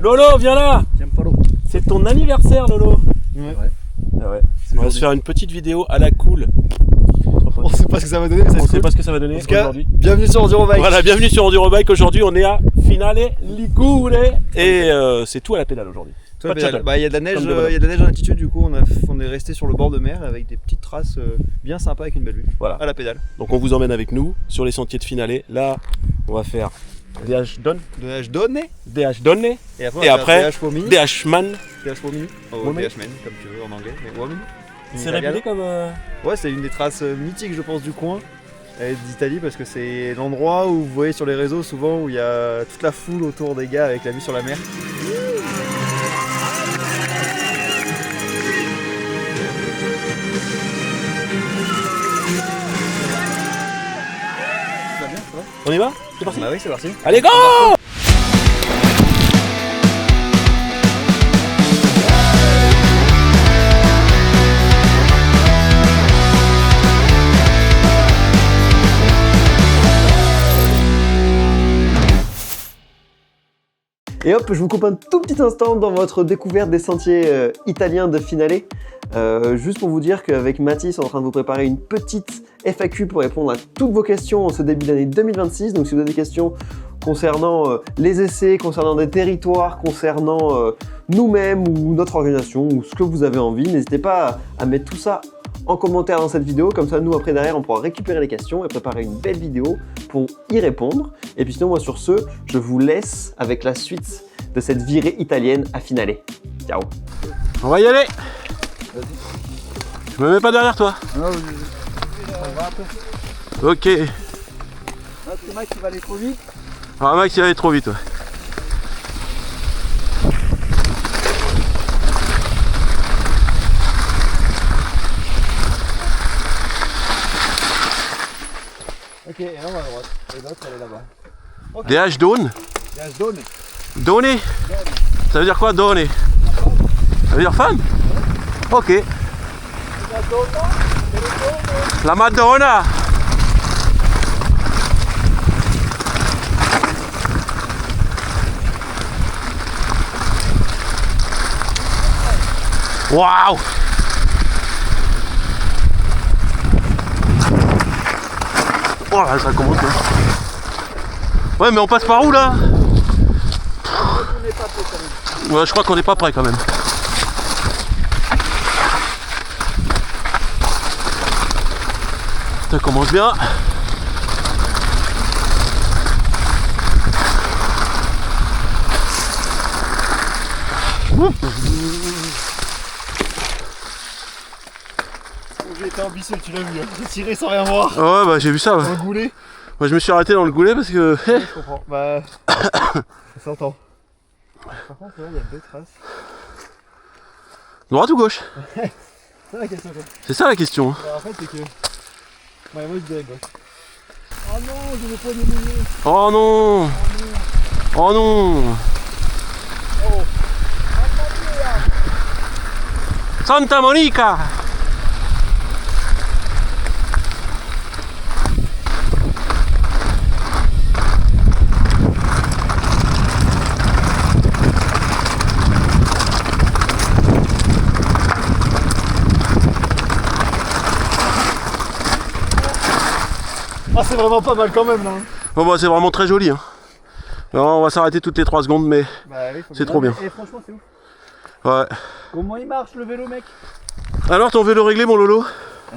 Lolo, viens là. C'est ton anniversaire, Lolo. Ouais. Ah ouais. On va se faire une petite vidéo à la cool. On sait pas ce que ça va donner, mais ça va On être sait cool. pas ce que ça va donner En tout cas, aujourd'hui. bienvenue sur Endurobike. Voilà, bienvenue sur Endurobike. Aujourd'hui, on est à Finale Ligure et c'est tout à la pédale aujourd'hui. Toi, Pas de shuttle. il y a de la neige, Comme de bonhomme. il y a de la neige en altitude, du coup on est resté sur le bord de mer avec des petites traces bien sympas avec une belle vue. Voilà. À la pédale. Donc on vous emmène avec nous sur les sentiers de Finale. Là, on va faire DH Donne, De neige donné. DH Donne, Et Et après, DH Womini. DH Man. DH Womini. Oh, Womini. DH Men, comme tu veux en anglais. Mais Womini. C'est Italiano. réputé comme. Ouais, c'est une des traces mythiques, je pense, du coin d'Italie, parce que c'est l'endroit où vous voyez sur les réseaux souvent où il y a toute la foule autour des gars avec la vue sur la mer. Ça va bien, ça va? On y va? C'est parti? Bah oui, c'est parti. Allez, go! Et hop, je vous coupe un tout petit instant dans votre découverte des sentiers italiens de Finale. Juste pour vous dire qu'avec Mathis, on est en train de vous préparer une petite FAQ pour répondre à toutes vos questions en ce début d'année 2026. Donc si vous avez des questions concernant les essais, concernant des territoires, concernant nous-mêmes ou notre organisation ou ce que vous avez envie, n'hésitez pas à mettre tout ça en commentaire dans cette vidéo, comme ça nous après derrière on pourra récupérer les questions et préparer une belle vidéo pour y répondre. Et puis sinon moi sur ce, je vous laisse avec la suite de cette virée italienne à Finale. Ciao. On va y aller. Je me mets pas derrière toi. Ok. C'est Max qui va aller trop vite. Alors Max il va aller trop vite. Ouais. Ok, et là on va à droite. Et l'autre elle est là-bas. DH Donne. DH donné. Donner. Ça veut dire quoi donner? Ça veut dire femme? Ok. La Madonna. Waouh. Oh là, ça commence là. Ouais mais on passe par où là? Ouais je crois qu'on n'est pas prêt quand même. Ça commence bien. J'ai été ambitieux, tu l'as vu. Hein. J'ai tiré sans rien voir. Ouais bah j'ai vu ça. Ouais. Dans le goulet. Moi je me suis arrêté dans le goulet parce que. Je comprends. Bah. Ça s'entend. Par contre là il y a deux traces. Droite ou gauche? C'est la question quoi. C'est ça la question. Bah, en fait c'est que. Ouais moi je dirais gauche. Oh non, je veux pas les mouiller. Oh non. Oh non. Santa Monica. Ah c'est vraiment pas mal quand même là. Bon bah c'est vraiment très joli hein. Alors, on va s'arrêter toutes les 3 secondes mais Bah oui, faut c'est que- trop bien. Et franchement c'est ouf. ouais. Comment il marche le vélo mec? Alors ton vélo réglé mon Lolo?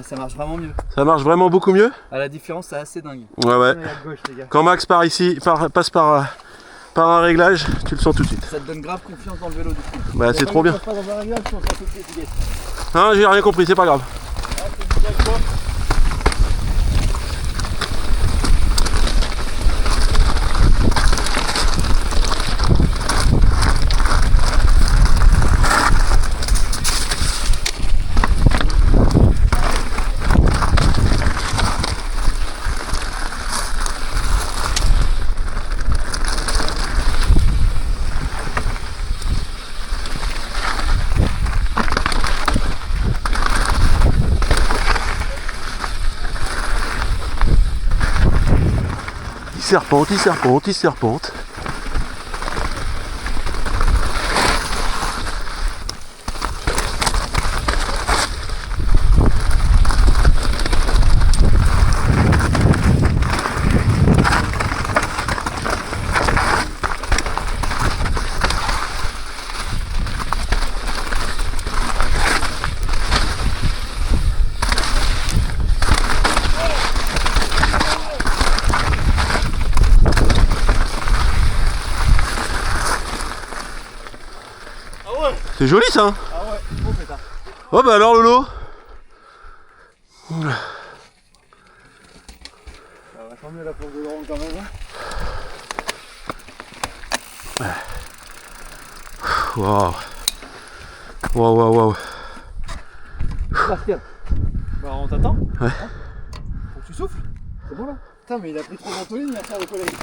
Ça marche vraiment mieux. Ça marche vraiment beaucoup mieux? Ah, la différence c'est assez dingue. Ouais ouais. À gauche les gars. Quand Max part ici, passe par un réglage, tu le sens tout de suite. Ça te donne grave confiance dans le vélo du coup. Bah c'est trop bien. Pas dans un réglage, tu en sens tout de suite, les gars. Hein, j'ai rien compris, c'est pas grave. Il serpente, il serpente, il serpente. ouais. C'est joli ça hein. Ah ouais, bon pétard. Oh bah alors Lolo. Ça va tant mieux la planche de drone quand même. Waouh. Waouh. Bah on t'attend. Ouais. Faut que tu souffles. C'est bon là. Putain mais il a pris trop d'Antoline à faire le collègue.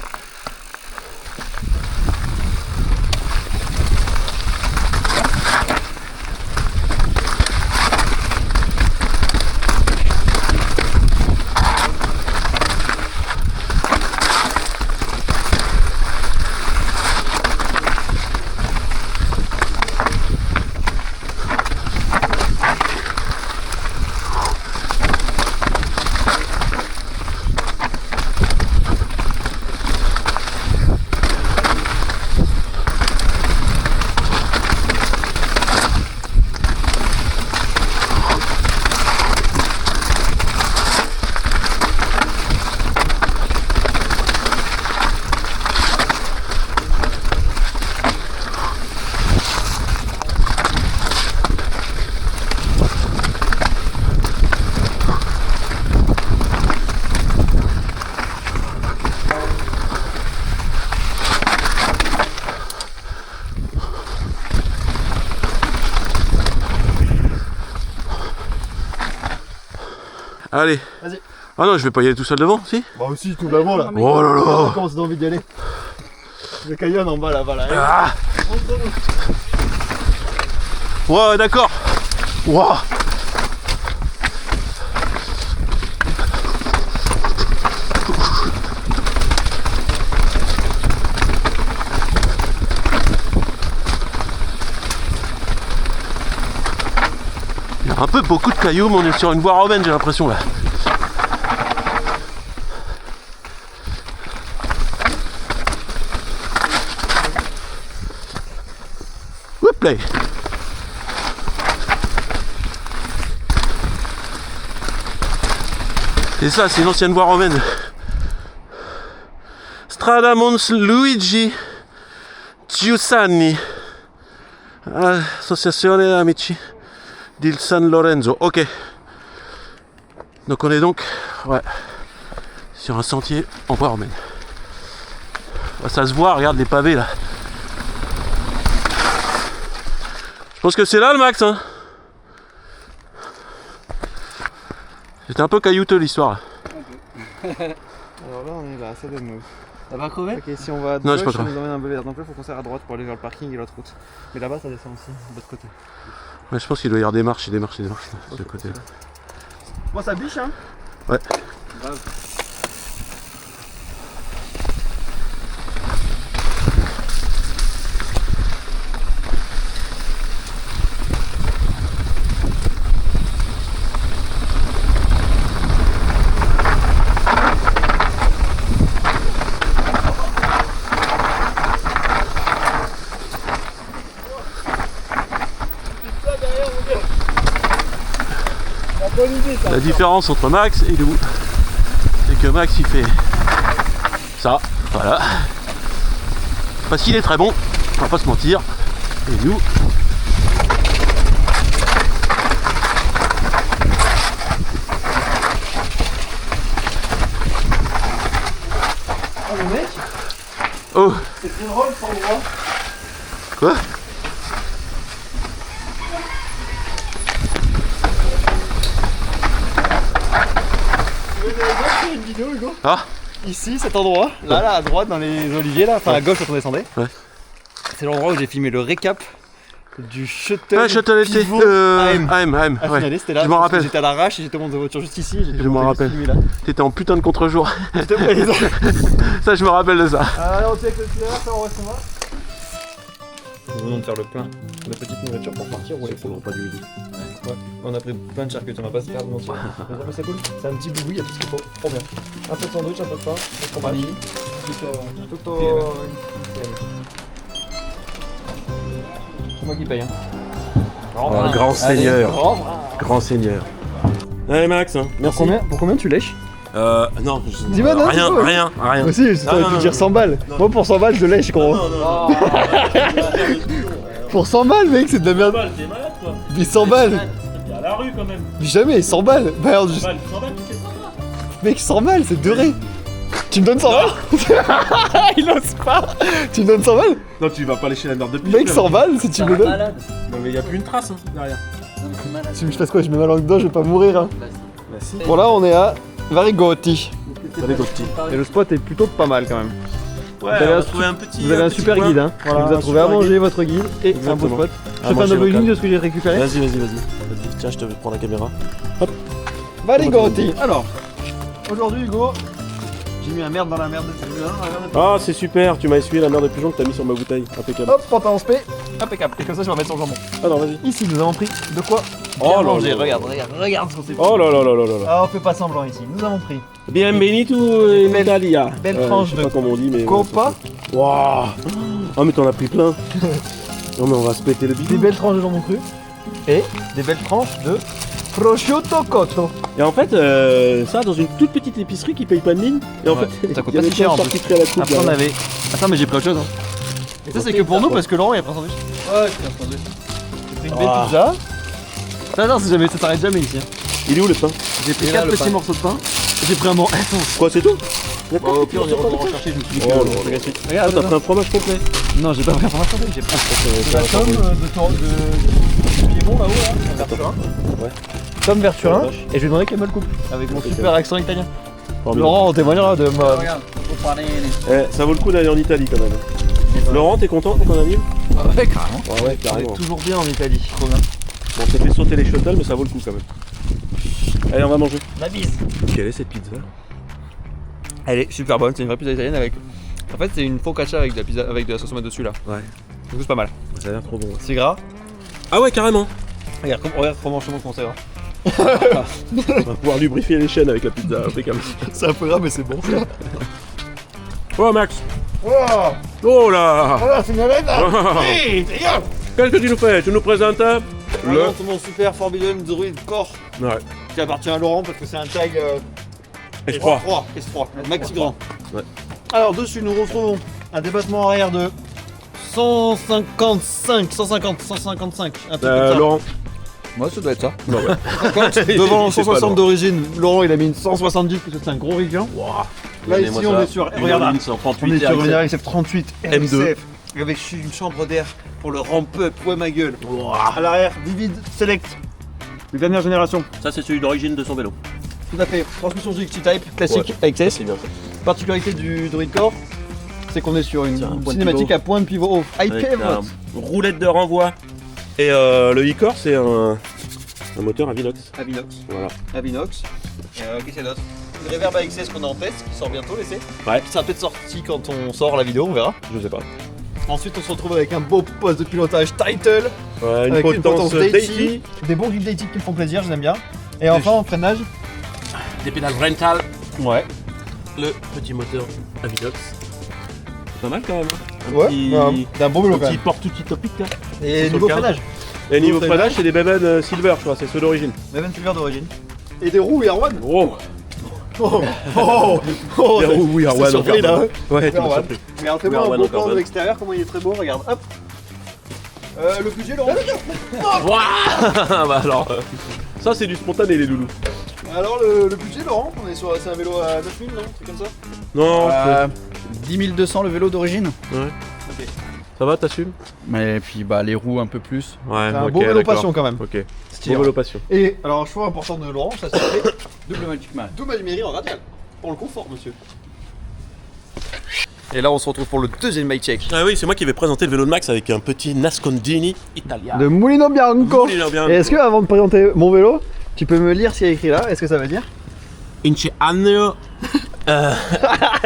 Allez. Vas-y. Ah non, je vais pas y aller tout seul devant, si. Bah aussi tout l'avant là. Oh là là. Comment c'est envie d'y aller. Le canyon en bas là-bas là. Ah. Ouais, d'accord. Waouh. Il y a un peu beaucoup de cailloux, mais on est sur une voie romaine, j'ai l'impression là. Oups là. C'est ça, c'est une ancienne voie romaine. Strada Mons Luigi Giussani, Associazione Amici d'Il San Lorenzo. Ok. Donc on est donc sur un sentier en voie romaine. Ça se voit, regarde les pavés là. Je pense que c'est là le max hein. C'était un peu caillouteux l'histoire là. Alors là on est là, ça donne nous. T'as pas crevé? Ok, si on va à Non, gauche, j'ai pas ça crevé. nous emmène un peu vers. Donc là, faut qu'on s'arrête à droite pour aller vers le parking et l'autre route. Mais là-bas, ça descend aussi, de l'autre côté. Ouais, je pense qu'il doit y avoir des marches et des marches et des marches de ce côté là. Bon, ça biche, hein? Ouais. Grave. La différence entre Max et Lou, c'est que Max il fait ça, voilà. Parce qu'il est très bon, on va pas se mentir. Et nous, Oh, le mec, oh, c'est très drôle cet endroit. quoi? Une vidéo, Hugo. Ah, Ici, cet endroit, là, à droite, dans les oliviers, là, enfin à gauche quand on descendait. Ouais. C'est l'endroit où j'ai filmé le récap du shuttle. ouais, Shuttle été, pivot AM. AM, À ouais. Finale, c'était là. Je m'en parce que rappelle. J'étais à l'arrache et j'étais monté de voiture juste ici. J'étais Je m'en monté rappelle. juste filmé là. T'étais en putain de contre-jour. J'étais prêt, les autres. Ça, je me rappelle de ça. Allez, on check le tireur, ça on reste en bas. Nous venons de faire le plein de petite nourriture pour partir rouler pour pas du tout. Ouais, on a pris plein de charcuterie, on va pas se perdre mentir. Mais c'est cool, c'est un petit boubou, il y a tout ce qu'il faut, trop bien. Un peu de sandwich, un peu de pain, un peu de fromage. Tout c'est moi qui paye. Hein. Oh, grand seigneur. Grand seigneur. Allez Max, hein, merci. Pour combien tu lèches? Non, Dis-moi, non, rien, dis-moi. rien. Moi aussi, je Non, te non, dire non. 100 balles. Non. Moi pour 100 balles, je lèche gros. Non. Pour 100 balles, mec, c'est de la merde. T'es malade quoi. Mais 100 balles. T'es à la rue quand même. Mais jamais, 100 balles. Bah, alors, 100 balles, tu fais ça là. mec, 100 balles, c'est doré. Tu me donnes 100 balles? Il ose pas. Tu me donnes 100 balles? Non, tu vas pas lécher la merde de pigeon. Mec, 100 balles, si tu me donnes. Malade. Non, mais y a plus une trace hein, derrière. Tu veux que je fasse quoi? Je mets ma langue dedans, je vais pas mourir. Hein. Bah si. Bon, là, on est à Varigotti. Allez, go petit. Et le spot est plutôt pas mal quand même. Ouais, Vous avez on un a trouvé un petit. Vous avez un petit super coin. guide, hein. Voilà, Il vous a un trouvé à super manger, guide. votre guide et un beau Exactement. spot. À Je fais un manger double local. de ce que j'ai récupéré. Vas-y. Tiens, je te prends la caméra. Varigotti. Alors, aujourd'hui, Hugo, j'ai mis un merde dans la merde de pigeon. Ah, c'est super, tu m'as essuyé la merde de pigeon que t'as mis sur ma bouteille. Impeccable. Hop, pantalon spé, impeccable. Et comme ça, je vais remettre sur le jambon. Alors, vas-y. Ici, nous avons pris de quoi Oh bien là manger. là. Regarde ce qu'on s'est pris. Oh là là là là là là. Ah, on fait pas semblant ici. Nous avons pris Bienvenido in Belle- Italia. belle tranche je sais de pas comment on dit, mais. Coppa, Waouh. Ah, mais t'en as pris plein. Non, mais on va se péter le des bidou. belles tranches de jambon cru et des belles tranches de prosciutto cotto. Et en fait, ça, dans une toute petite épicerie qui paye pas de mine. Et en Ouais, fait, ça coûte il y pas avait si cher, plein de en plus. charcuteries à la coupe. Après, on derrière. avait. Attends, mais j'ai pris autre chose. Hein. Et ça, c'est que pour nous parce que Laurent, il a pris un sandwich. Ouais, je pense que J'ai pris une belle pizza. Ça, non, ça s'arrête jamais ici. Hein. Il est où le pain? J'ai pris Et là, 4 le petits pain. morceaux de pain. J'ai pris un morceau. Quoi, c'est tout? Au pire, on ira en chercher. Je me suis dit Oh là que. là. Regarde, T'as pris un fromage complet. non, j'ai pas pris un fromage complet. J'ai pris La la tome de Piémont là-haut, là, Verturin. Ouais. Tome Verturin. La vache. Et je lui demanderai qu'elle me le coupe. Avec mon super accent italien. Formidable. Laurent, on témoignera de ma. regarde, faut parler. Ça vaut le coup d'aller en Italie quand même. Laurent, t'es content pour qu'on arrive? Ouais, carrément. Ouais, ouais, On carrément. est toujours bien en Italie. Trop bien. Bon, on s'est fait sauter les shuttles, mais ça vaut le coup quand même. Allez, on va manger. La bise. Quelle est cette pizza? Elle est super bonne, c'est une vraie pizza italienne avec. En fait, c'est une focaccia avec de la pizza avec de la sauce tomate dessus là. Ouais. Donc c'est pas mal. Ça a l'air trop bon. C'est gras. Ah ouais, carrément. Regarde comment je pense c'est gras. On va pouvoir lubrifier les chaînes avec la pizza. Impeccable. C'est un peu gras mais c'est bon. Oh Max. Oh, Oh là. c'est une haleine là. Hey, qu'est-ce que tu nous fais? Tu nous présentes Le mon super Forbidden Druid Core Ouais. qui appartient à Laurent parce que c'est un tag S3. S3, maxi grand. Ouais. Alors dessus nous retrouvons un débattement arrière de 155, un truc comme ça. Laurent. Moi, ça doit être ça. Non, ouais. Devant Il sait pas, 160 Laurent. d'origine, Laurent il a mis une 170 parce que c'est un gros ricain. Là ici on est sur, regarde, on est sur une RXF 38 M2. RXF avec une chambre d'air pour le ramp-up, ouais ma gueule. À l'arrière, Vivid Select, les dernières générations. Ça, c'est celui d'origine de son vélo. Tout à fait, transmission GXT Type, classique, AXS. C'est bien ça. Particularité du Druid Core, c'est qu'on est sur une Tiens, un point de cinématique pivot. à point de pivot haut. High Avec pivot. une roulette de renvoi. Et le e-core, c'est un moteur Avinox. Avinox. Voilà. Avinox. Qu'est-ce qu'il y a d'autre? Une reverb AXS qu'on a en test, qui sort bientôt l'essai. Ouais. Ça sera peut-être sorti quand on sort la vidéo, on verra. Je sais pas. Ensuite on se retrouve avec un beau poste de pilotage Title, Ouais, une avec potence Deity. des bons guides Deity qui me font plaisir, je les aime bien. Et enfin en freinage, Des pédales Rental. ouais, Le petit moteur Avinox. C'est pas mal quand même. Hein. Un ouais, petit, d'un bon vélo un quand petit même. porte outil topique là. Et sur niveau le cadre. freinage, Et niveau freinage. freinage, c'est des Bevan Silver, je crois, c'est ceux d'origine. Maven Silver d'origine. Et des roues Erwan. Oh. Oh, oh, oh, Des roues, oui, c'est surpris là. Ouais, tu m'as Erwan. surpris. Regarde, fais-moi Erwan un beau en plan de carbone. l'extérieur, comment il est très beau, regarde, hop. Le budget Laurent. Waouh. Bah alors, ça c'est du spontané les loulous. Alors le budget Laurent, on est sur, c'est un vélo à 9000 non? Un truc comme ça. Non, 10 200 le vélo d'origine. ouais. Ça va, t'assumes? Mais puis bah les roues un peu plus. Ouais, C'est un beau vélo passion quand même. Ok. Stylé. Beau vélo passion. Et alors un choix important de Laurent, ça s'appelle Double Magic Man. double Almérie en radial. Pour le confort monsieur. Et là on se retrouve pour le deuxième mic check. Ah oui, c'est moi qui vais présenter le vélo de Max avec un petit Nascondini italien. De Mulino Bianco. Mulino Bianco. Et est-ce que avant de présenter mon vélo, tu peux me lire ce qu'il y a écrit là? Est-ce que ça veut dire? Ince anno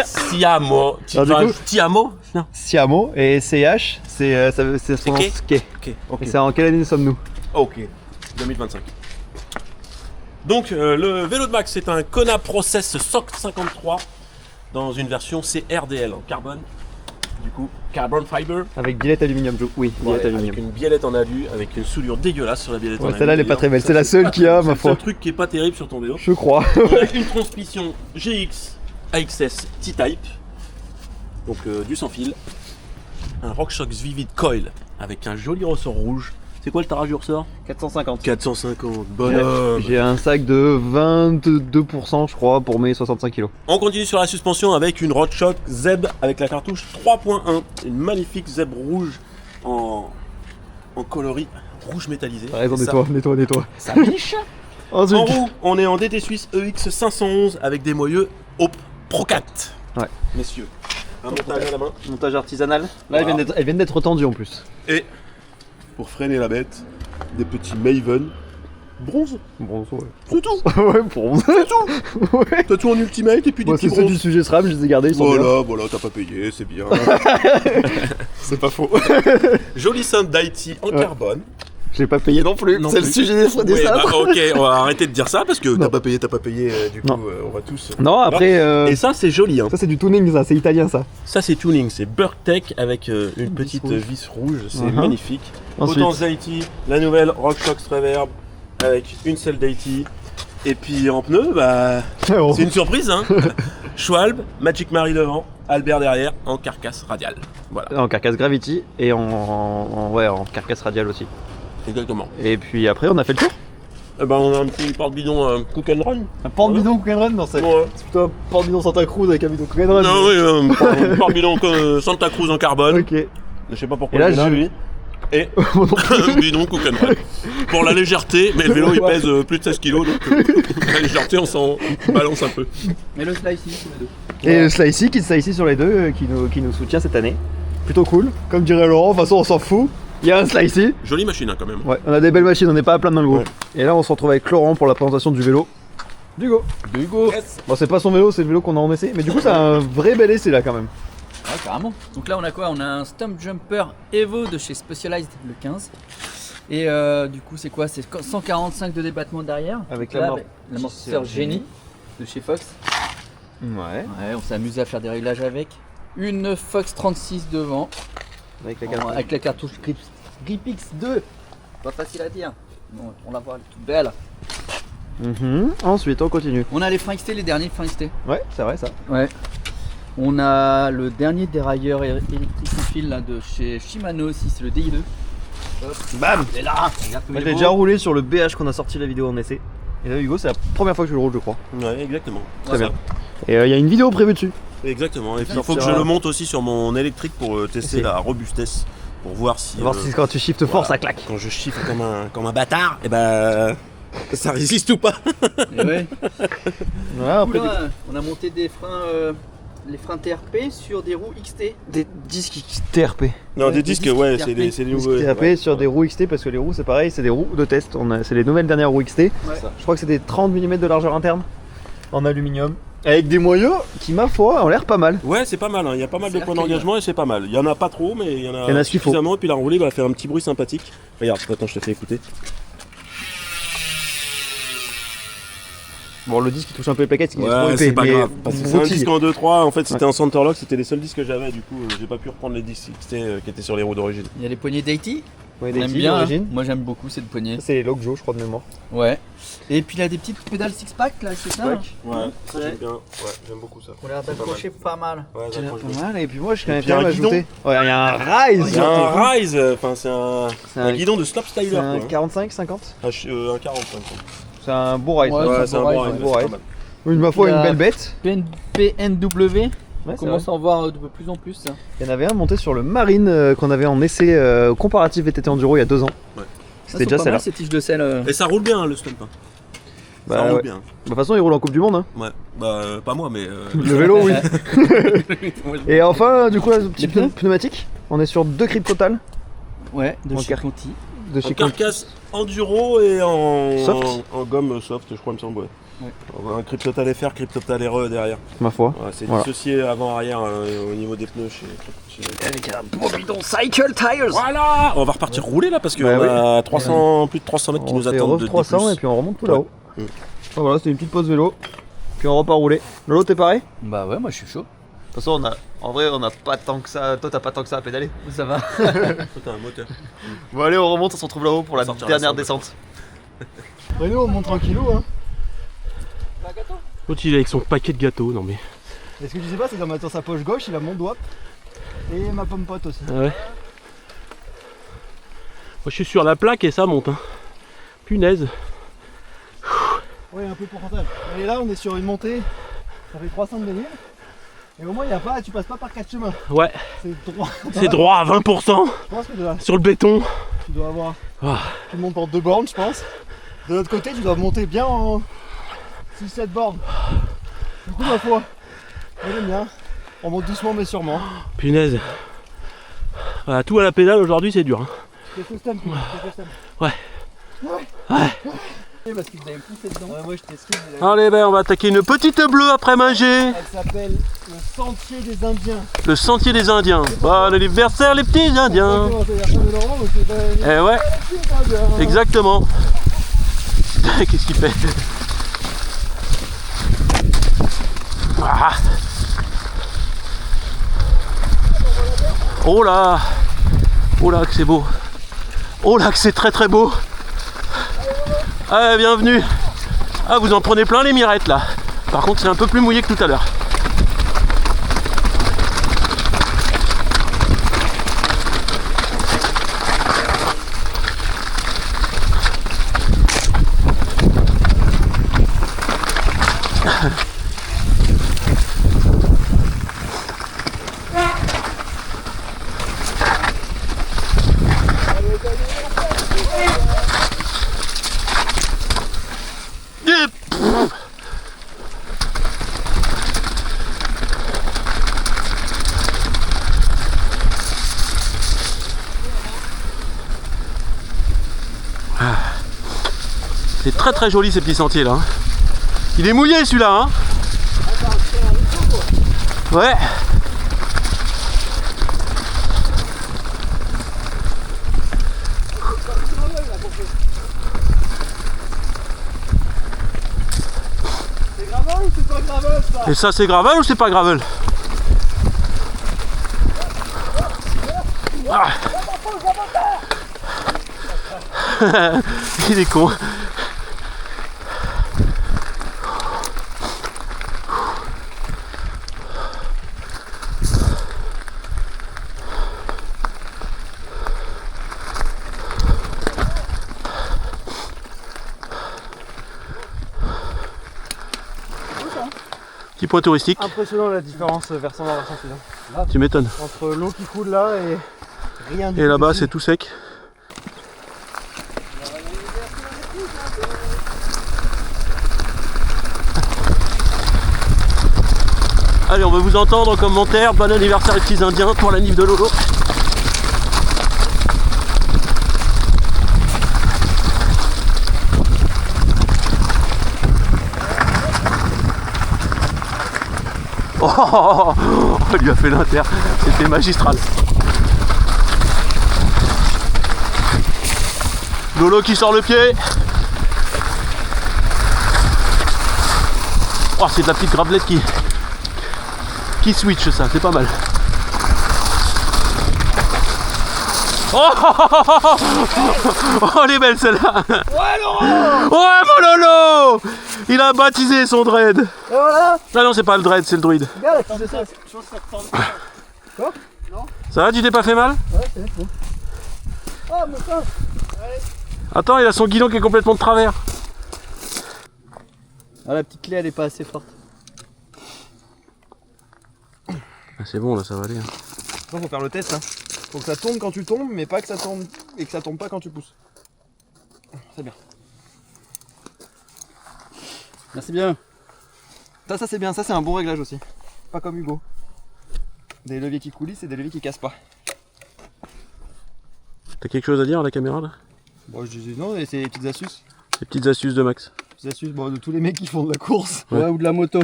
siamo. Alors, du coup- Tiamo? Non. Siamo et CH, c'est son quai quai. Ok, ok. Et c'est en quelle année sommes-nous? Ok. 2025. Donc le vélo de Max, c'est un Kona Process SOC 53 dans une version CRDL en carbone. Du coup, carbon fiber. Avec biellette aluminium, oui, Ouais, biellette aluminium. avec une biellette en alu, avec une soudure dégueulasse sur la biellette en Ouais, alu. celle-là elle est pas d'ailleurs. très belle, Ça, c'est la seule pas qu'il y a terrible, ma c'est le foi. seul truc qui est pas terrible sur ton vélo. Je crois. On a une transmission GX AXS T-Type, donc du sans fil, un RockShox Vivid Coil avec un joli ressort rouge. C'est quoi le tarage du ressort? 450. 450, bonhomme. J'ai un sac de 22% je crois pour mes 65 kg. On continue sur la suspension avec une RoadShox Zeb avec la cartouche 3.1. Une magnifique Zeb rouge en coloris rouge métallisé. T'as raison, Et ça- nettoie. Ça biche. En Ensuite, roue, on est en DT Suisse EX 511 avec des moyeux Hope Pro 4. Ouais. Messieurs, un montage à la main. montage artisanal. Là, Voilà. elles viennent d'être tendues en plus. Et pour freiner la bête, des petits Maven bronze. Bon, ouais. C'est tout. Ouais, pour C'est tout. ouais. T'as tout en ultimate et puis des Moi, petits c'est ceux bronzes. du sujet SRAM, je les ai gardés, ils sont bien. Voilà, t'as pas payé, c'est bien. C'est pas faux. Jolie ceinture d'Haïti en carbone. Je l'ai pas payé non plus. Non C'est le plus. sujet des Ouais, bah, sabres. ok, on va arrêter de dire ça parce que Non. t'as pas payé, du coup Non. on va tous. Non, après, Et ça c'est joli, hein. ça c'est du tuning, ça, c'est italien ça. Ça c'est tuning, c'est Burktech avec une Vis petite rouge. vis rouge, c'est Mhm. magnifique. Ensuite, Potence d'Haïti, la nouvelle RoadShox Reverb avec une selle d'Haïti. Et puis en pneu, bah oh. c'est une surprise, hein. Schwalbe, Magic Mary devant, Albert derrière en carcasse radiale. Voilà, En carcasse Gravity et en carcasse radiale aussi. exactement. Et puis après, on a fait le tour. Eh ben, on a un petit porte-bidon Cook and Run. Un porte-bidon Cook and Run, non, c'est Ouais. plutôt un porte-bidon Santa Cruz avec un bidon Cook and Run. Non, oui, un porte-bidon Santa Cruz en carbone. Ok. Je sais pas pourquoi. Et là, il est je- lui. Et Moi non plus. un bidon Cook and Run. Pour la légèreté, mais le vélo il pèse plus de 16 kg, donc la légèreté on s'en balance un peu. Mais le slice ici, sur les deux. Et Slicey, qui Slicey sur les deux, qui nous soutient cette année. Plutôt cool. Comme dirait Laurent, de toute façon, on s'en fout. Il y a un Slicey. Jolie machine hein, quand même. Ouais, on a des belles machines, on n'est pas à plaindre dans le groupe. Et là, on se retrouve avec Laurent pour la présentation du vélo. Dugo. Yes. Bon, c'est pas son vélo, c'est le vélo qu'on a en essai. Mais du coup, c'est un vrai bel essai là quand même. Ouais, carrément. Donc là, on a quoi? On a un Stump Jumper Evo de chez Specialized, le 15. Et du coup, c'est quoi? C'est 145 de débattement derrière. Avec Là, l'amortisseur l'amortisseur Genie de chez Fox. Ouais. Ouais, on s'est amusé à faire des réglages avec. Une Fox 36 devant. Avec la Avec la cartouche Gripix 2. Pas facile à dire. Bon, on la voit, elle est toute belle. Ensuite, on continue. On a les freins XT, les derniers freins XT. Ouais, c'est vrai ça. Ouais. On a le dernier dérailleur électrique sans fil là, de chez Shimano aussi, c'est le DI2. Hop. Bam. Et là, regarde comme Moi, il je est l'ai beau. déjà roulé sur le BH qu'on a sorti la vidéo en essai. Et là, Hugo, c'est la première fois que je le roule, je crois. Ouais, exactement. Très bien. Et il y a une vidéo prévue dessus. Exactement. Et puis il Ça faut que je sera- le monte aussi sur mon électrique pour tester C'est- la robustesse. Pour voir si. Voir si quand tu shiftes fort, voilà. ça claque. Quand je chiffre comme un bâtard, et ben. Ça résiste ou pas? Et ouais. Voilà, Du coup, après, là, on a monté des freins, les freins TRP sur des roues XT. des disques TRP. Non, Ouais, des des disques, disques ouais, TRP. c'est des Disques nouveaux. TRP ouais. sur des roues XT parce que les roues, c'est pareil, c'est des roues de test. C'est les nouvelles dernières roues XT. Ouais. Je crois que c'est des 30 mm de largeur interne en aluminium. Avec des moyeux qui, ma foi, ont l'air pas mal. Ouais, c'est pas mal, hein. Il y a pas mal de C'est points arcade. d'engagement et c'est pas mal. Il y en a pas trop, mais il y en a, Il y en a ce qu'il faut. suffisamment. Et puis la roulée va faire un petit bruit sympathique. Regarde, attends, je te fais écouter. Bon, le disque il touche un peu les plaquettes, il est trop Ouais, épais, c'est pas mais grave. Parce que c'est un broutille. disque en 2-3. En fait, c'était un Centerlock, c'était les seuls disques que j'avais. Du coup, j'ai pas pu reprendre les disques XT, qui étaient sur les roues d'origine. Il y a les poignées d'Haïti. Ouais, On des aime petits bien. Hein. d'origine. Moi j'aime beaucoup cette poignée. Ça, c'est les Lockjaw, je crois, de mémoire. Ouais. Et puis il y a des petites pédales six-pack là, c'est ça hein Ouais, ça Ouais. j'aime bien. Ouais, j'aime beaucoup ça. On a l'air d'accrocher pas mal. Ouais, Ça a l'air j'accroche pas mal. Et puis moi, je Et suis puis un quand même guidon. ajouté. Ouais, il y a un Rise. Il y a un Rise, enfin c'est un C'est guidon de slopestyle. C'est un quoi. 45, 50. Un 45. C'est un beau Rise. Ouais, Ouais, c'est c'est un un beau bon Rise, Rise, beau c'est Rise. pas mal. Une ma foi, Il y une a- belle bête. PNW. Ouais, On c'est commence à en voir de plus en plus. Ça. Il y en avait un monté sur le Marine qu'on avait en essai comparatif VTT Enduro il y a 2 ans. Ouais. C'était déjà ça celle-là. ces tiges de sel. Et ça roule bien, hein, le stump. Hein. Bah, Ça roule ouais. bien. De toute façon, il roule en Coupe du Monde. Hein. Ouais, bah pas moi, mais. Le vélo, oui. Et enfin, du coup, la Les petite pneus pneumatique. On est sur 2 Crypt Total Ouais, de En chez car- Conti. de En chez Conti. carcasse enduro et en. Soft en gomme soft, je crois, il me semble. Ouais. Ouais. Un Cryptotal FR, Cryptotal RE derrière. Ma foi. Ouais, c'est Voilà. dissocié avant-arrière au niveau des pneus chez... Avec un beau bidon Cycle Tires. Voilà. On va repartir rouler là parce qu'on Bah a 300, plus de 300 mètres qui On nous fait attendent ref de 300 plus. et puis on remonte tout Ouais. là-haut. Mm. Enfin, voilà, c'était une petite pause vélo. Puis on repart rouler. Lolo, t'es pareil? De Bah ouais, moi je suis chaud. toute façon, en vrai, on n'a pas tant que ça. Toi, t'as pas tant que ça à pédaler. Ça va. Toi, t'as un moteur. Bon, allez, on remonte, on se retrouve là-haut pour la Sortir dernière la descente. Renaud, on monte tranquillou, hein. L'autre il est avec son paquet de gâteaux, non mais. Et ce que tu sais pas, c'est que dans sa poche gauche, il a mon doigt et ma pomme pote aussi. Ah ouais. je suis sur la plaque et ça monte. Hein. Punaise. Oui, un peu pour rentable. Et là, on est sur une montée. Ça fait 300 de dénivelé. Et au moins, il y a pas, tu passes pas par 4 chemins. Ouais. C'est droit. C'est droit à 20%. Je pense que Sur le béton. tu dois avoir. Ah. Tu montes pour 2 bornes, je pense. De l'autre côté, tu dois monter bien en 6-7 bornes. Du coup, ma foi, moi j'aime bien. On monte doucement mais sûrement. Punaise. Voilà, tout à la pédale aujourd'hui, c'est dur. Hein. C'est custom, Ouais. Ouais. Parce que vous avez poussé dedans. Ouais, moi je t'excuse. Allez, ben on va attaquer une petite bleue après manger. Elle s'appelle le Sentier des Indiens. Le sentier des Indiens. Bon anniversaire les petits Indiens. Eh ouais, exactement. Qu'est-ce qu'il fait? Ah. Oh là! Oh là que c'est beau! Oh là que c'est très très beau! Ah bienvenue! Ah vous en prenez plein les mirettes là! Par contre c'est un peu plus mouillé que tout à l'heure. C'est très très joli ces petits sentiers là. Il est mouillé celui-là hein. Ouais. C'est gravel ou c'est pas gravel ça? Et ça c'est gravel ou c'est pas gravel? Ah. Il est con. Petit point touristique. Impressionnant la différence versant nord versant sud. Là, Tu m'étonnes. entre l'eau qui coule là et rien du Et tout là-bas ici. c'est tout sec. Allez, on veut vous entendre en commentaire. Bon anniversaire les petits Indiens pour la nif de Lolo. Oh, on lui a fait l'inter, c'était magistral. Lolo qui sort le pied. Oh, c'est de la petite gravelette qui switch ça, c'est pas mal. Oh, oh elle est belle celle-là. Ouais Laurent. Ouais mon Lolo. Il a baptisé son dread. Et voilà. Ah non c'est pas le dread, c'est le druide. Regarde, attendez ça. Je pense que ça te tend. Quoi? Non. Ça va, tu t'es pas fait mal? Ouais, c'est bon. Oh mon sang. Attends, il a son guidon qui est complètement de travers. Ah, la petite clé elle est pas assez forte. Ah, c'est bon là, ça va aller. Faut faire le test hein. Faut que ça tombe quand tu tombes, mais pas que ça tombe et que ça tombe pas quand tu pousses. C'est bien. Merci bien. Ça c'est bien, ça c'est un bon réglage aussi. Pas comme Hugo. Des leviers qui coulissent et des leviers qui cassent pas. T'as quelque chose à dire à la caméra là? Bon je dis non, c'est les petites astuces. Les petites astuces de Max. Les astuces bon, de tous les mecs qui font de la course. Ouais. Ou de la moto.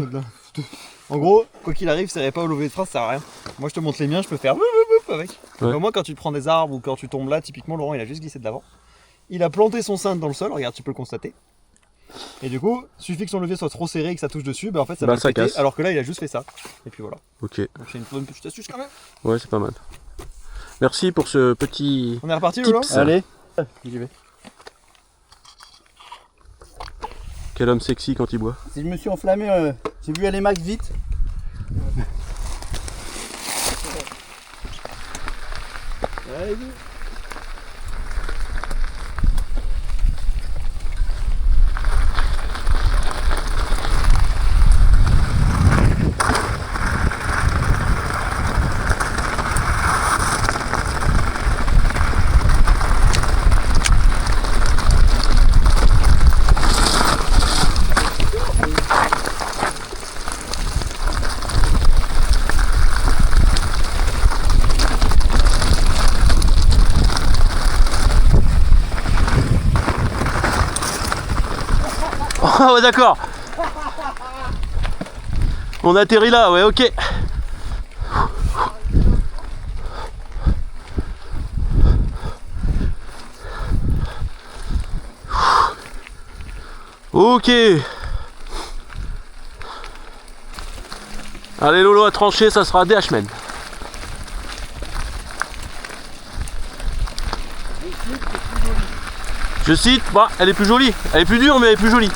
En gros, quoi qu'il arrive, serrez pas au levier de frein, ça sert à rien. Moi je te montre les miens, je peux faire avec. Ouais. Au moins quand tu te prends des arbres ou quand tu tombes là, typiquement Laurent il a juste glissé de l'avant. Il a planté son cintre dans le sol, regarde tu peux le constater. Et du coup, suffit que son levier soit trop serré et que ça touche dessus, bah en fait ça va le ça péter, casse. alors que là il a juste fait ça. Et puis voilà. Ok, Donc c'est une bonne petite astuce quand même. ouais c'est pas mal. Merci pour ce petit... On est reparti Tips. Laurent? Allez. J'y vais. Quel homme sexy quand il boit. Si je me suis enflammé, j'ai vu aller Max vite. Ah ouais, d'accord. On atterrit là, ouais, ok. Ok. Allez Lolo à trancher, ça sera des H-Men. Je cite, bah, elle est plus jolie. Elle est plus dure mais elle est plus jolie.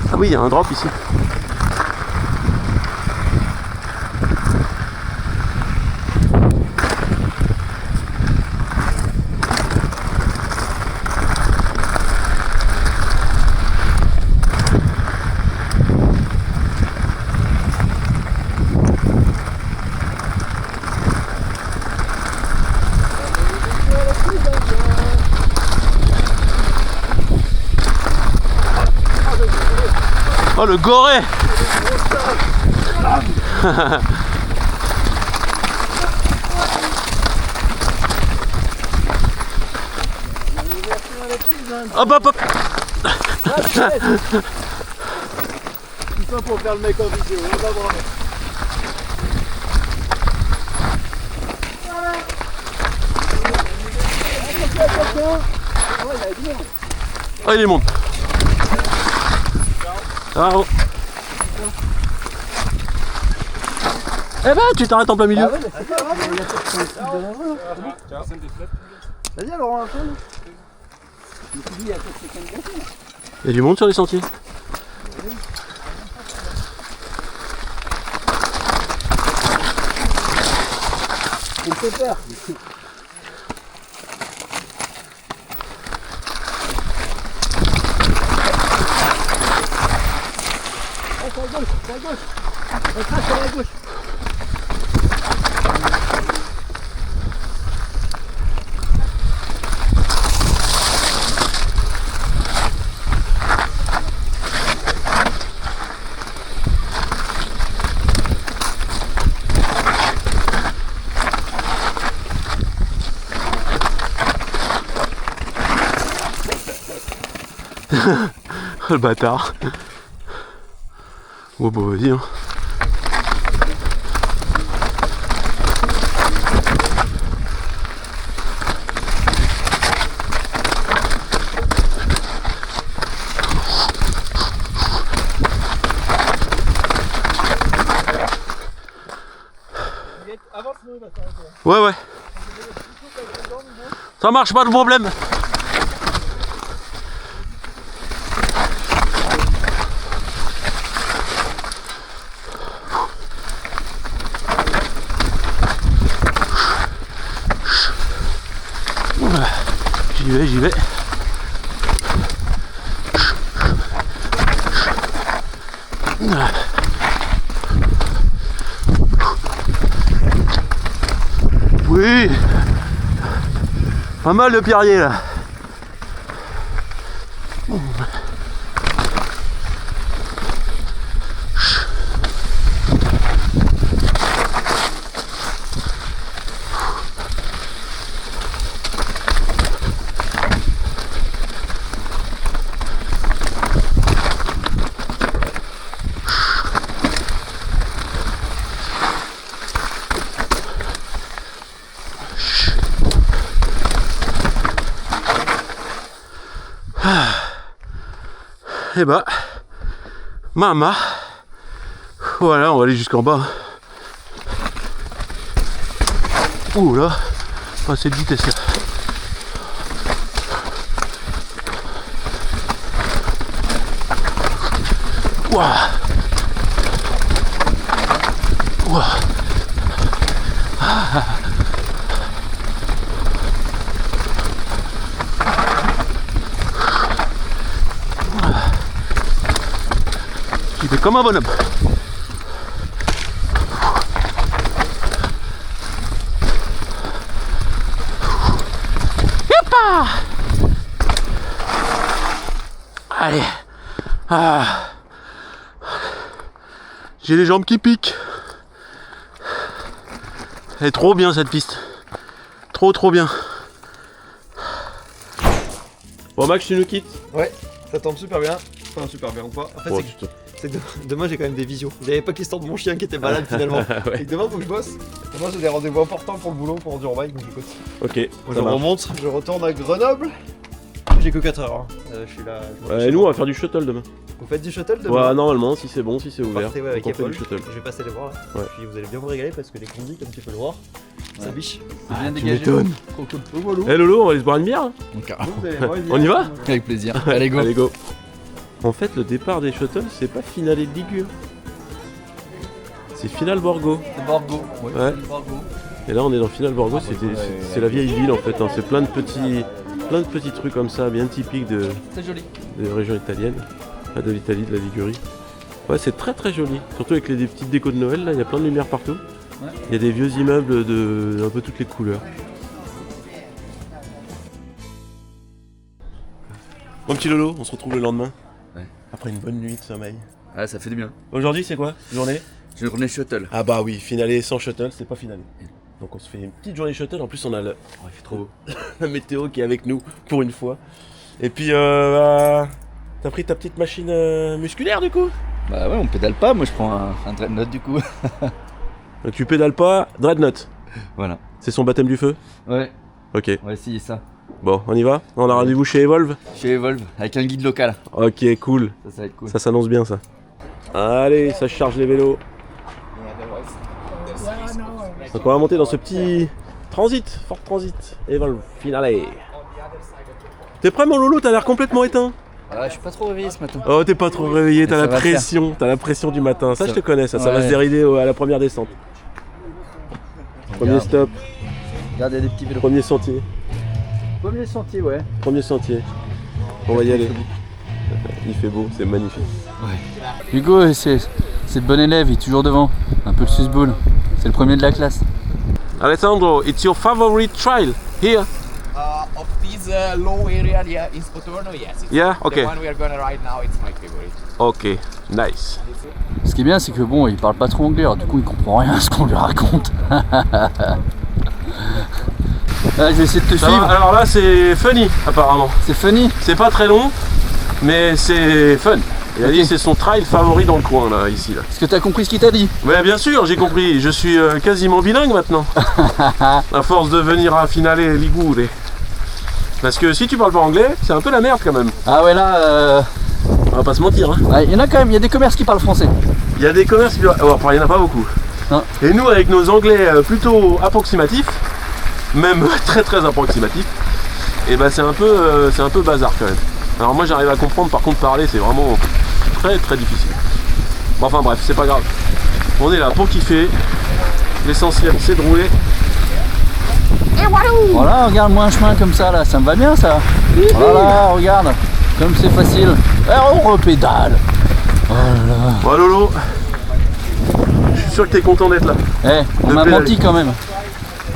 Ah oui, il y a un drop ici. Oh le goré. Hop hop hop. Tout ça pour faire le mec en vidéo, on va voir. Oh il est monde. Bravo. Eh ben tu t'arrêtes en plein milieu. Ah ouais, mais c'est pas grave, il y a vas-y alors on va faire. Il y a du monde sur les sentiers. Il me fait peur. C'est à gauche, c'est à gauche. On crache sur la gauche. Le bâtard. Oh bah vas-y hein. Ouais ouais. Ça marche, pas de problème. J'y vais. Oui. Pas mal de pierriers là. Et bah, mama, voilà, on va aller jusqu'en bas. Ouh là, pas cette vitesse là. Ouah. Ouah. J'y vais comme un bonhomme. Yoppa. Allez. Ah. J'ai les jambes qui piquent. Elle est trop bien cette piste. Trop bien. Bon Max, tu nous quittes? Ouais, ça tombe super bien. Enfin, super bien ou pas. En fait, Oh, c'est que demain j'ai quand même des visios. J'avais pas que l'histoire de mon chien qui était malade finalement. Ouais. Et demain faut que je bosse. Demain j'ai des rendez-vous importants pour le boulot, pour Endurobike, donc écoute. Ok, Je ça marche. remonte, je retourne à Grenoble. J'ai que 4 heures. Hein. Je suis là. Et nous on va faire du shuttle demain. Vous faites du shuttle demain? Ouais, normalement, si c'est bon, si c'est ouvert. Partez, ouais, avec on fait Apple. du shuttle. Je vais passer les voir là. Ouais. Puis vous allez bien vous régaler parce que les conduits, comme tu peux le voir, ça biche. Bien tu dégagé. m'étonnes. Trop cool. Eh Lolo, on va aller se boire une bière hein? Vous allez voir, On y va? Avec plaisir. Allez, go. Allez go. En fait, le départ des shuttles, c'est pas finale de Ligure. C'est finale Borgo. C'est Borgo. Ouais. c'est Borgo. Et là, on est dans finale Borgo, c'est la vieille ville en fait. Hein. C'est plein de petits trucs comme ça, bien typiques de C'est joli. régions italiennes. Pas de l'Italie, de la Ligurie. Ouais, c'est très joli. Surtout avec des petites décos de Noël, là, il y a plein de lumière partout. Ouais. Il y a des vieux immeubles de un peu toutes les couleurs. Mon petit Lolo, on se retrouve le lendemain. Ouais. Après une bonne nuit de sommeil. Ah, ça fait du bien. Aujourd'hui, c'est quoi? Journée? Journée shuttle. Ah bah oui, finale sans shuttle, c'est pas finale. Donc on se fait une petite journée shuttle, en plus on a le... Oh, il fait trop beau. La météo qui est avec nous, pour une fois. Et puis, t'as pris ta petite machine musculaire du coup? Bah ouais, on pédale pas. Moi, je prends un dreadnought du coup. Donc tu pédales pas, Dreadnought. Voilà. C'est son baptême du feu? Ouais, Ok. on va essayer ça. Bon, on y va? On a rendez-vous chez Evolve? Chez Evolve, avec un guide local. Ok, cool. Ça va être cool. Ça s'annonce bien ça. Allez, ça charge les vélos. Donc on va monter dans ce petit transit, Ford Transit, Evolve, finale. T'es prêt mon Lolo? T'as l'air complètement éteint. Ah, je suis pas trop réveillé ce matin. Oh, t'es pas trop réveillé, Mais t'as ça la va le pression, t'as la pression du matin. Ça, Ça- je te connais, ça va Ouais. se dérider à la première descente. Premier Regarde. stop, Regarde, il y a des petits vélos. premier sentier, Premier sentier, ouais. premier sentier. On va y aller. Il fait beau, c'est magnifique. Hugo, c'est le bon élève, il est toujours devant. Un peu le susboule. C'est le premier de la classe. Alessandro, it's your favorite trail here? Of this low area, yeah, in Spotorno, yes. It's Yeah, okay. The one we are gonna ride now, it's my favorite. Ok, nice. Ce qui est bien, c'est que bon, il parle pas trop anglais, alors du coup, il comprend rien à ce qu'on lui raconte. Je vais essayer de te Ça suivre. va, alors là, c'est funny apparemment. C'est funny. C'est pas très long, mais c'est fun. Il a Ok. dit que c'est son trail favori dans le coin là, ici là. Est-ce que t'as compris ce qu'il t'a dit? Ouais, bien sûr, j'ai compris. Je suis quasiment bilingue maintenant. À force de venir à Finale Ligure. Parce que si tu parles pas anglais, c'est un peu la merde quand même. Ah ouais, là, On va pas se mentir. Hein. il y en a quand même, il y a des commerces qui parlent français. Il y a des commerces qui... Oh, enfin, il y en a pas beaucoup. Non. Et nous, avec nos anglais plutôt approximatifs, même très approximatifs, et ben c'est un peu bazar quand même. Alors moi, j'arrive à comprendre. Par contre, parler, c'est vraiment très difficile. Bon, enfin bref, c'est pas grave. On est là pour kiffer. L'essentiel, c'est de rouler. Voilà, regarde-moi un chemin comme ça, là, ça me va bien ça. Voilà, regarde, comme c'est facile. Et on repédale. Oh là là. Bon, Lolo, je suis sûr que t'es content d'être là. Eh, on De m'a pédaler. menti quand même.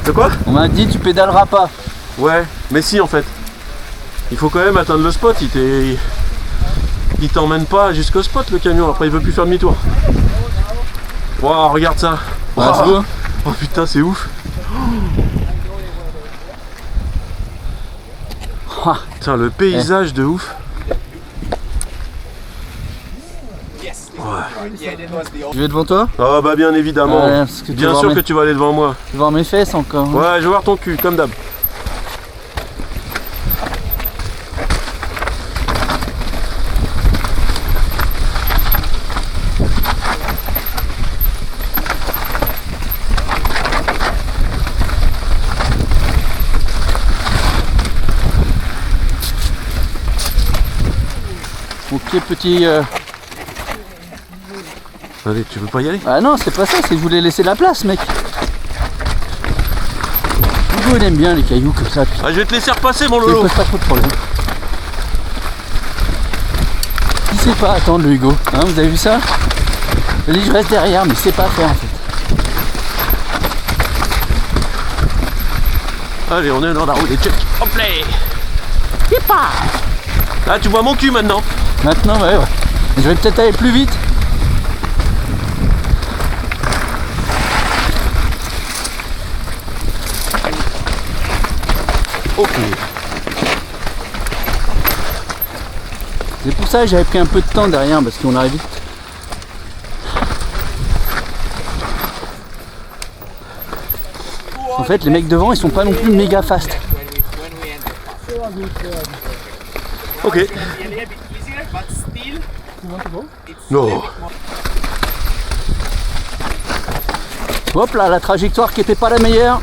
De quoi? On m'a dit tu pédaleras pas. Ouais, mais si en fait. Il faut quand même atteindre le spot. Il t'emmène pas jusqu'au spot le camion. Après, il veut plus faire demi-tour. Waouh, regarde ça. Ouais, c'est beau. Oh putain, c'est ouf. Ah. Putain, le paysage de ouf. Yes. Yeah, that was the Je vais devant toi. Ah bah bien évidemment. Ouais, parce que tu Bien vas sûr voir que tu vas aller devant moi. Tu vas voir mes fesses encore. hein. Ouais, je vais voir ton cul, comme d'hab. Ok, petit Allez, tu veux pas y aller? Ah non, c'est pas ça, c'est que je voulais laisser la place, mec. Hugo, il aime bien les cailloux comme ça. Puis Ah, je vais te laisser repasser, mon ça Lolo. pose pas trop de problème. Il sait pas attendre, le Hugo. Hein, vous avez vu ça? Il dit je reste derrière, mais il sait pas faire en fait. Allez, on est dans la roue des Chuck. Hop là. Là, tu vois mon cul maintenant. Maintenant, ouais. Je vais peut-être aller plus vite. Ok. C'est pour ça que j'avais pris un peu de temps derrière, parce qu'on arrive vite. En fait, les mecs devant, ils sont pas non plus méga fast. Ok. Really a bit easier, but still. Non. Hop là, la trajectoire qui était pas la meilleure.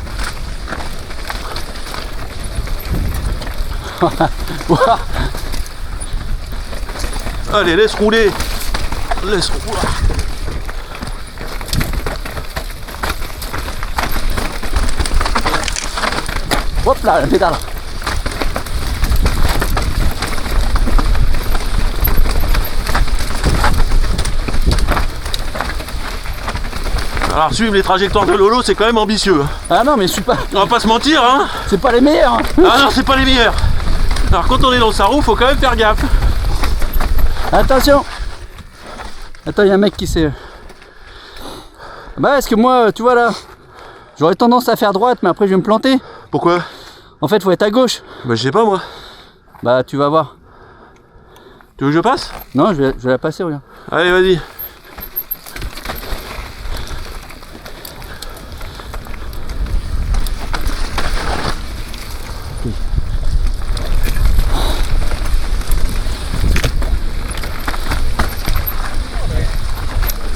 Ouah. Allez, laisse rouler. Laisse rouler. Hop là, la pédale. Alors, suivre les trajectoires de Lolo, c'est quand même ambitieux. Ah non, mais je suis pas. On va pas se mentir, hein. C'est pas les meilleurs. Hein. Ah non, c'est pas les meilleurs. Alors, quand on est dans sa roue, faut quand même faire gaffe. Attention. Attends, il y a un mec qui s'est. Bah, est-ce que moi, tu vois là, j'aurais tendance à faire droite, mais après je vais me planter. Pourquoi? En fait, faut être à gauche. Bah, je sais pas, moi. Bah, tu vas voir. Tu veux que je passe? Non, je vais la passer, regarde. Allez, vas-y.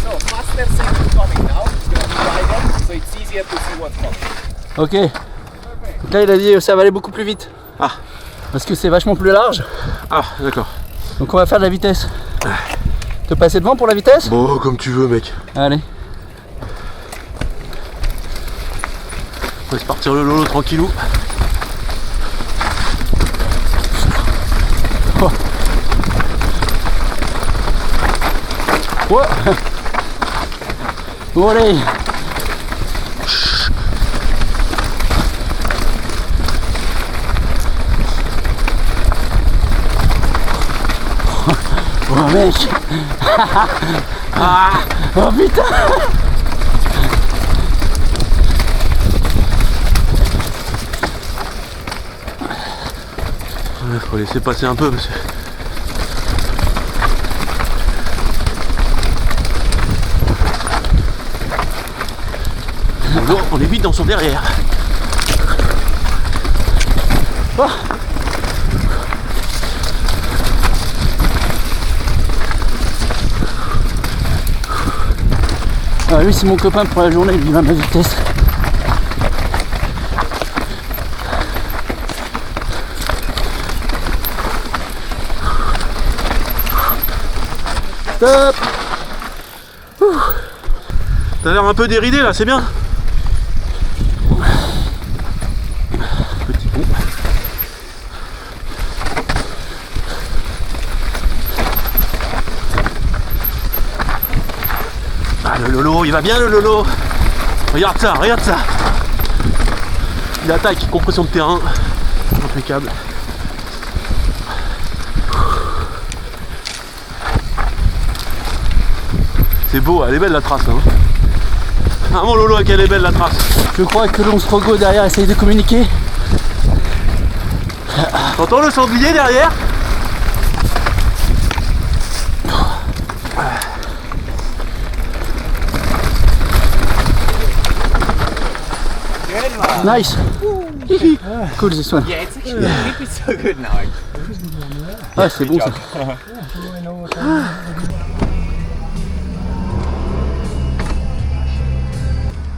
So faster section coming now. It's gonna be wider, so it's easier to see what's coming. Ok. Donc là, il a dit ça va aller beaucoup plus vite. Ah. Parce que c'est vachement plus large. Ah, d'accord. Donc on va faire de la vitesse. Te passer devant pour la vitesse? Bon, comme tu veux, mec. Allez. On laisse partir le Lolo tranquillou. Ouais. Bon allez. Oh mec. Oh putain. Ouais, faut laisser passer un peu parce que. Lolo, on est vite dans son derrière. Oh. Ah, lui c'est mon copain pour la journée, il va à ma vitesse. Stop. T'as l'air un peu déridé là, c'est bien. Petit pont. Ah, le Lolo, il va bien le Lolo. Regarde ça, regarde ça. Il attaque, compression de terrain. Impeccable. C'est beau, elle est belle la trace. Hein. Ah mon Lolo, qu'elle est belle la trace. Je crois que l'Onstrogo derrière essaye de communiquer. T'entends le sanglier derrière? Nice. Cool this one. Yeah, it's actually really so good now. Ah c'est bon ça.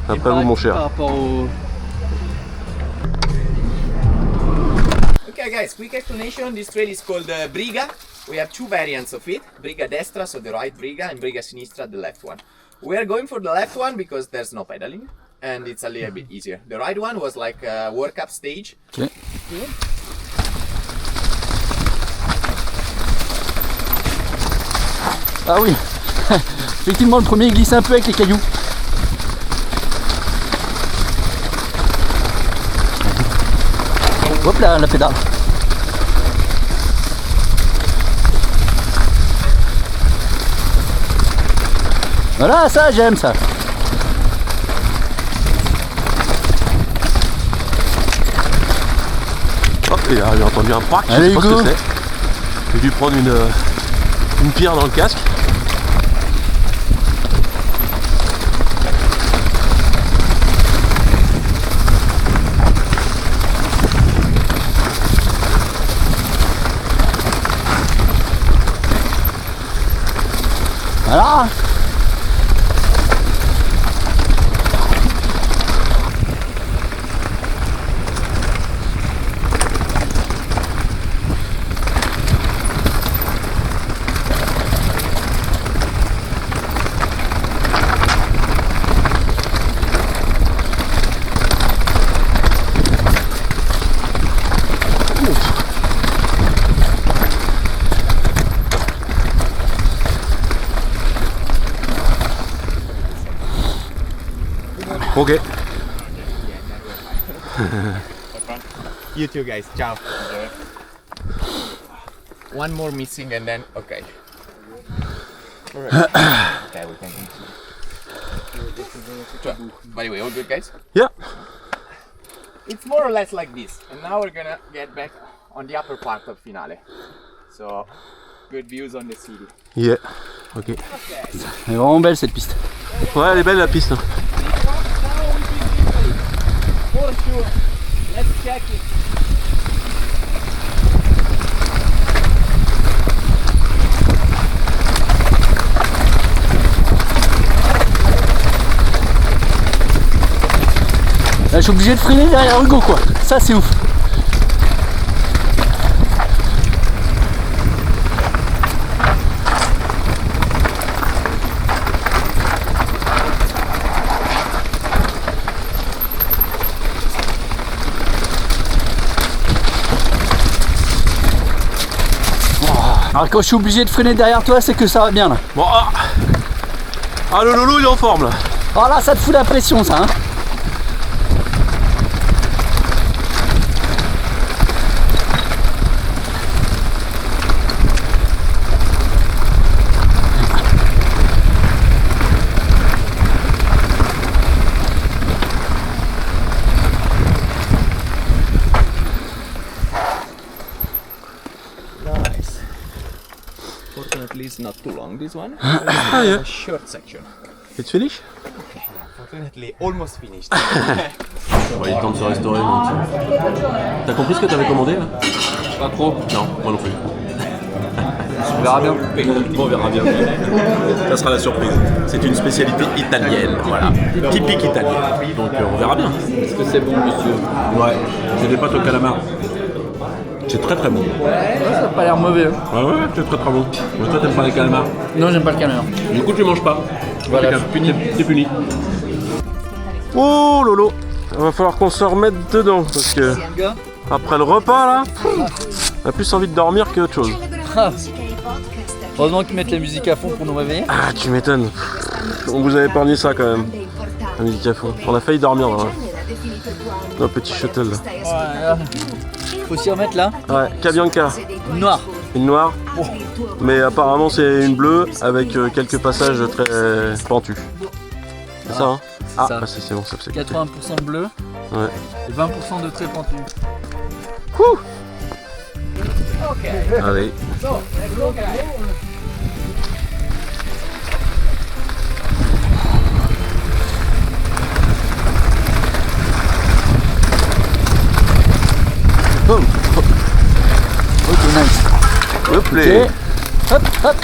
Après vous mon cher. Par rapport au... Okay, Okay, guys, quick explanation. This trail is called Briga. We have two variants of it: Briga Destra, so the right Briga, and Briga Sinistra, the left one. We are going for the left one because there's no pedaling and it's a little bit easier. The right one was like a workup stage. Ok. Ah oui, effectivement le premier glisse un peu avec les cailloux. Hop là, la pédale. Voilà, ça j'aime ça. Hop, et là, j'ai entendu un crack, je Allez, sais pas ce Hugo. que c'est. J'ai dû prendre une pierre dans le casque. Voilà. Ok. You too, guys. Ciao. One more missing and then okay. Okay, we can continue. By the way, all good, guys? Yeah. It's more or less like this. And now we're gonna get back on the upper part of Finale. So, good views on the city. Yeah. Ok. Okay. Elle est vraiment belle cette piste. Ouais, elle est belle la piste. Hein. For sure. Let's check it. Là, je suis obligé de freiner derrière Hugo quoi. Ça c'est ouf. Alors quand je suis obligé de freiner derrière toi, c'est que ça va bien là. Bon, ah, le Lolo il est en forme là. Alors là, ça te fout la pression ça hein. Fortunately, it's not too long, this one. Ah, yeah. A short section. It's finished? Fortunately, almost finished. Ouais, il est temps de se restaurer. T'as compris ce que t'avais commandé là? Pas trop. Non, moi non plus. On verra bien. On verra bien. Ça sera la surprise. C'est une spécialité italienne, voilà. Typique italienne. Donc on verra bien. Est-ce que c'est bon, monsieur? Ouais, c'est des pâtes au calamar. C'est très très bon. Ça n'a pas l'air mauvais. Ouais, ouais, c'est très très bon. Mais toi, t'aimes pas les calamars? Non, j'aime pas le calamar. Du coup, tu manges pas. Voilà, T'es je suis puni. T'es puni. Oh Lolo, il va falloir qu'on se remette dedans parce que après le repas là, on a plus envie de dormir qu'autre chose. Ah. Heureusement qu'ils mettent la musique à fond pour nous réveiller. Ah, tu m'étonnes. On vous a épargné ça quand même. La musique à fond. On a failli dormir dans le petit shuttle là. Ouais, faut s'y remettre là. Ouais, Cabianca, Noir. une noire. Mais apparemment c'est une bleue avec quelques passages très pentus. C'est ça hein? Ah, Ça. bah, c'est bon, ça c'est 80% bleu Ouais. et 20% de très pentu. Allez. So, let's go, guys. Oh, Ok, nice. hop Ok. les. Hop, hop.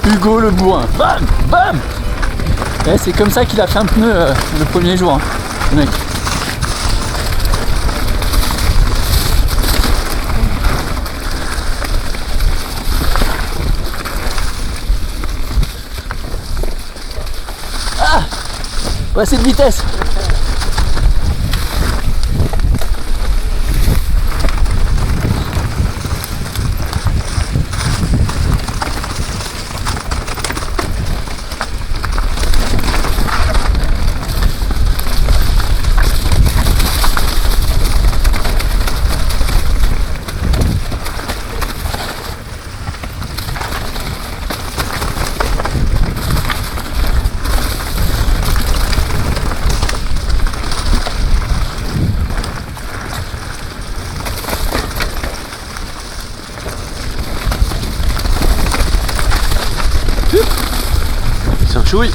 Hugo le bourrin. Bam, bam. Et c'est comme ça qu'il a fait un pneu le premier jour, hein, le mec. Ah, pas cette vitesse. C'est un chouille.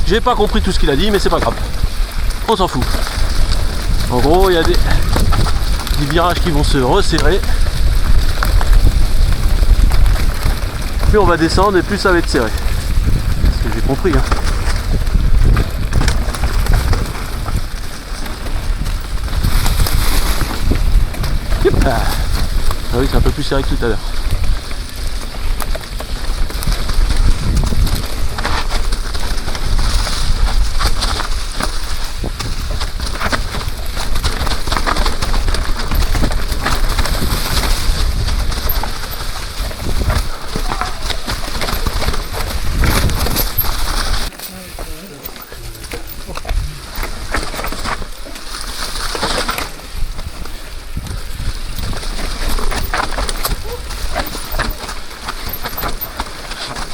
J'ai pas compris tout ce qu'il a dit, mais c'est pas grave. On s'en fout. En gros, il y a des virages qui vont se resserrer. Plus on va descendre et plus ça va être serré. C'est ce que j'ai compris. Hein. Ah oui, c'est un peu plus serré que tout à l'heure.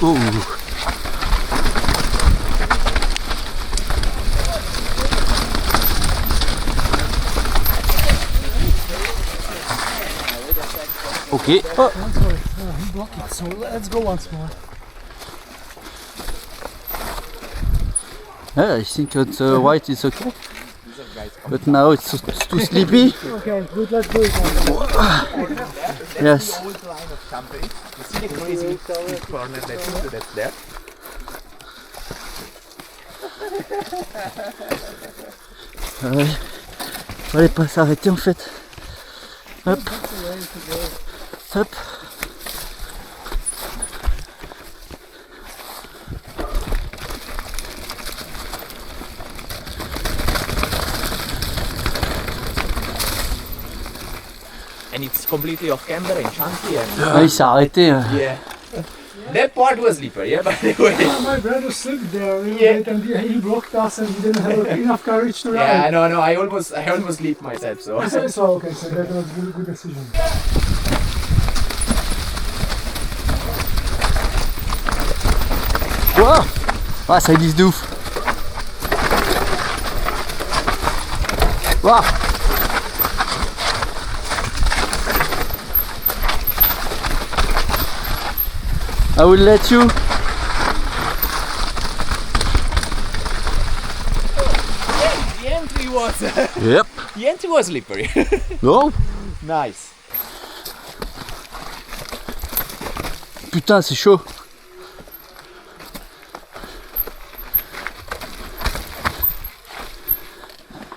Oh. Ok. Oh. So let's go once more. Yeah, I think that white is okay. But now it's too sleepy. Okay, good, let's do it. Yes. Old line of company. You see the crazy corner that's there? Ouais. Fallait pas s'arrêter en fait. Hop. Hop. And it's completely off camber and chunky and Ah, il s'est arrêté. yeah. That part was slippery, yeah, by the way. My brother slipped there a little Yeah. bit and he blocked us and we didn't have enough courage to Yeah, ride. no, I almost slipped myself, so. So okay, so that was a good decision. Wow. Ah, ça glisse de ouf. Wow. I will let you. The entry was Yep. the entry was slippery. Non. Nice. Putain, c'est chaud.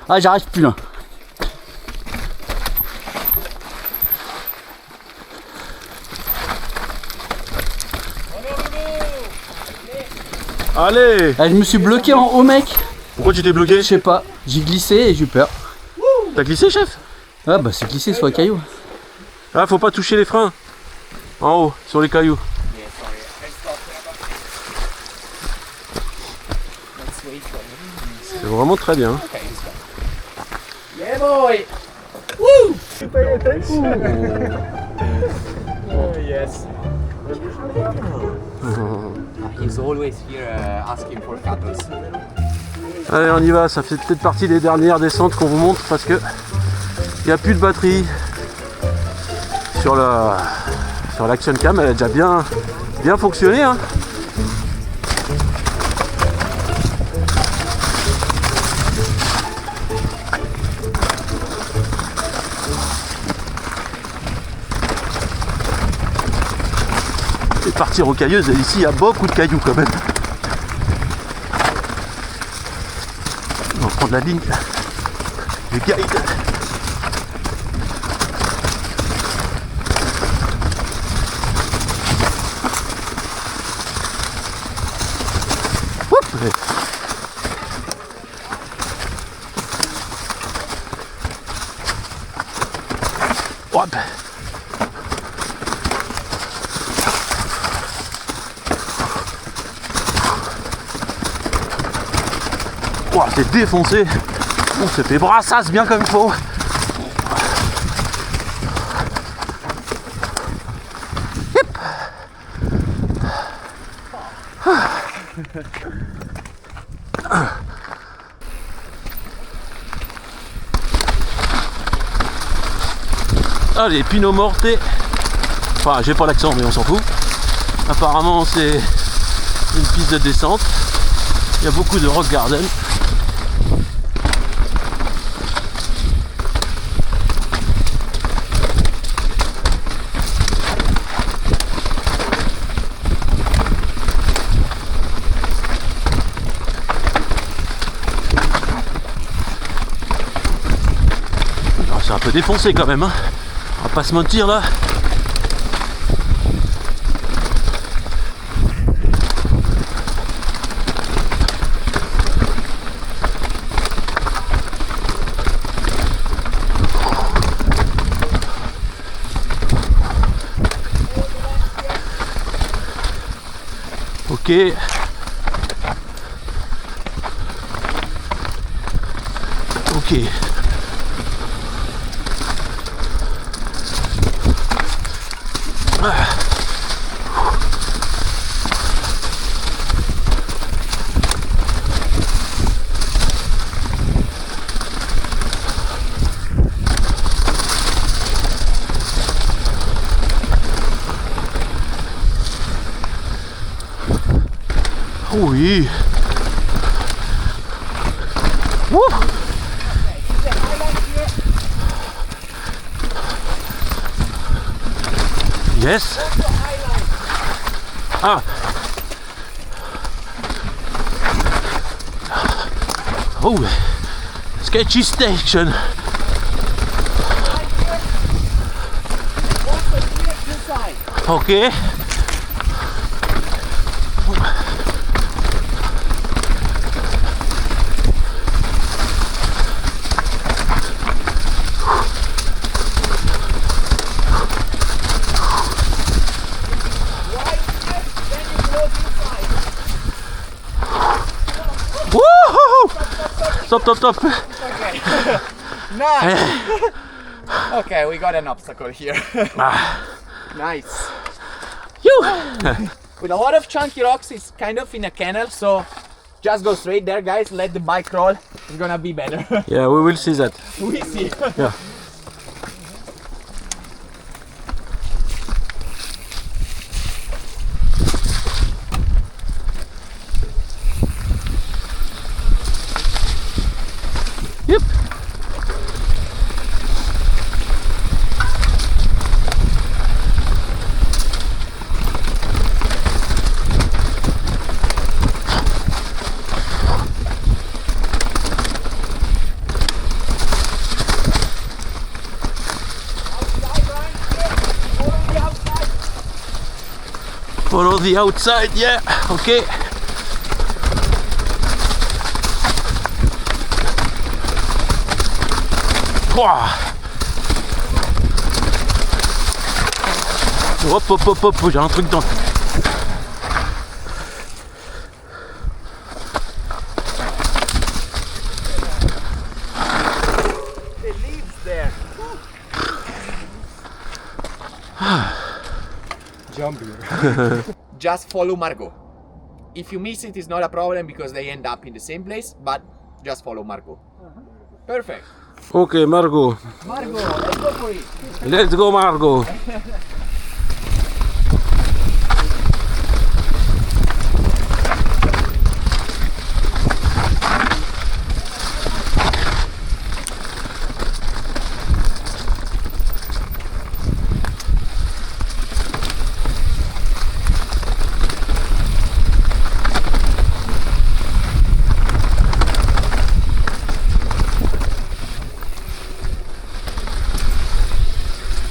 Ah, j'arrive plus là. Allez. Ah, je me suis bloqué en haut, mec. Pourquoi tu t'es bloqué? Je sais pas. J'ai glissé et j'ai eu peur. T'as glissé, chef? Ah, bah c'est glissé sur le caillou. Ah, faut pas toucher les freins. En haut, sur les cailloux. Yeah, sorry. I stopped. Let's wait for him. C'est vraiment très bien. Okay, he's gone. Yeah, boy. Woo! Pay attention. Oh yes. He's always here asking for cuddles. Allez, on y va, ça fait peut-être partie des dernières descentes qu'on vous montre parce que il n'y a plus de batterie sur l'Action Cam. Elle a déjà bien fonctionné, hein. Et partir aux cailleuses, et ici il y a beaucoup de cailloux quand même. On va prendre la ligne du guide. Hop. Oh, c'est défoncé. On se fait brassasse bien comme il faut. Yep. Allez, Pinot Morte. Enfin, j'ai pas l'accent, mais on s'en fout. Apparemment, c'est une piste de descente. Il y a beaucoup de rock garden. C'est un peu défoncé quand même, hein. On va pas se mentir là. Ok. Ok. Oui. Wouh. Yes. Ah. Oh. Sketchy station. Okay. Stop, stop, stop. Okay. Nice. Okay, we got an obstacle here. Nice. With a lot of chunky rocks, it's kind of in a canal, so just go straight there, guys. Let the bike roll. It's gonna be better. Yeah, we will see that. We see. Yeah. Yep. Follow the outside, yeah, okay. Wow. Hop, hop, hop, hop, j'ai un truc dans... The leaves there. Jump here. Just follow Margot. If you miss it, it's not a problem because they end up in the same place, but just follow Marco. Perfect. Ok, Margot. Marco, let's go for it. Let's go, Margot.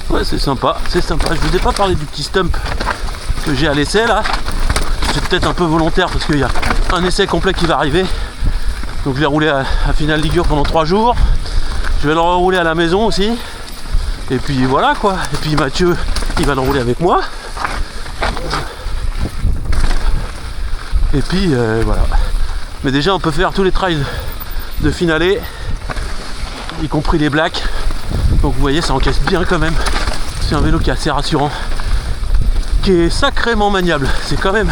Ouais, c'est sympa, c'est sympa. Je vous ai pas parlé du petit stump que j'ai à l'essai là. C'est peut-être un peu volontaire parce qu'il y a un essai complet qui va arriver. Donc je l'ai roulé à Finale Ligure pendant 3 jours. Je vais le rouler à la maison aussi. Et puis voilà quoi. Et puis Mathieu, il va le rouler avec moi. Et puis voilà. Mais déjà on peut faire tous les trails de Finale, y compris les blacks. Donc vous voyez, ça encaisse bien quand même. C'est un vélo qui est assez rassurant, qui est sacrément maniable. C'est quand même...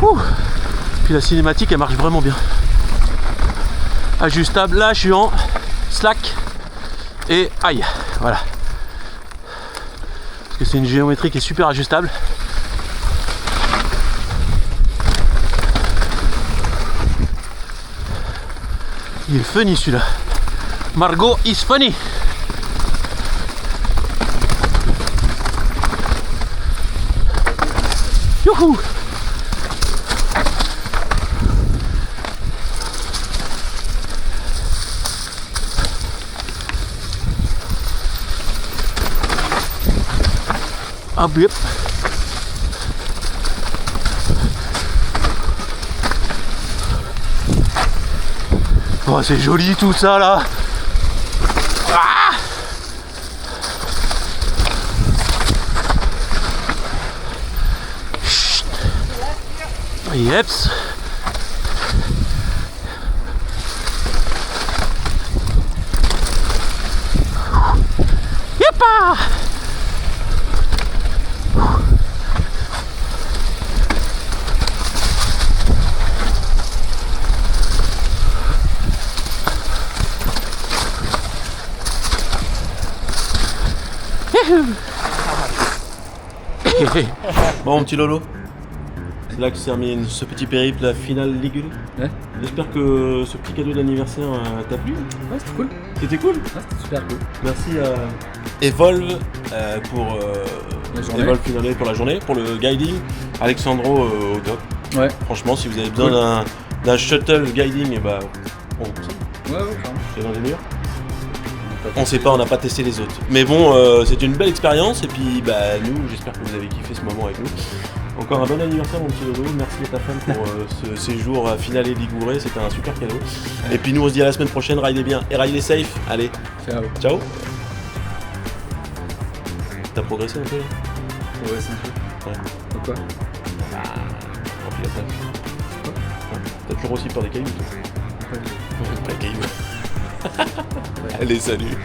Ouh. Puis la cinématique, elle marche vraiment bien. Ajustable, là je suis en slack et aïe, voilà. Parce que c'est une géométrie qui est super ajustable. Il est funny celui-là. Margot is funny. Youhou. Ah yep. Oh, c'est joli tout ça là. Ah, yeps. Yepa. Bon mon petit Lolo, c'est là que se termine ce petit périple à Finale Ligure. Ouais. J'espère que ce petit cadeau d'anniversaire t'a plu. Ouais, c'était cool. C'était cool. Ouais, c'était super cool. Merci à Evolve pour La journée. Evolve Finale pour la journée, pour le guiding. Alexandro au top. Ouais. Franchement, si vous avez besoin d'un shuttle guiding, et bah on Ouais, clairement. c'est l'un des meilleurs. On sait pas, on n'a pas testé les autres. Mais bon, c'est une belle expérience et puis bah nous, j'espère que vous avez kiffé ce moment avec nous. Encore un bon anniversaire mon petit Lolo, merci à ta femme pour ce séjour à Finale Ligure, c'était un super cadeau. Et puis nous on se dit à la semaine prochaine, ridez bien et ridez safe. Allez, Ciao. ciao. T'as progressé un peu là? Ouais, c'est un peu. Ouais. Pourquoi? Remplis la salle. Ouais. T'as toujours aussi peur des cailloux toi? Pas des cailloux. Allez, salut.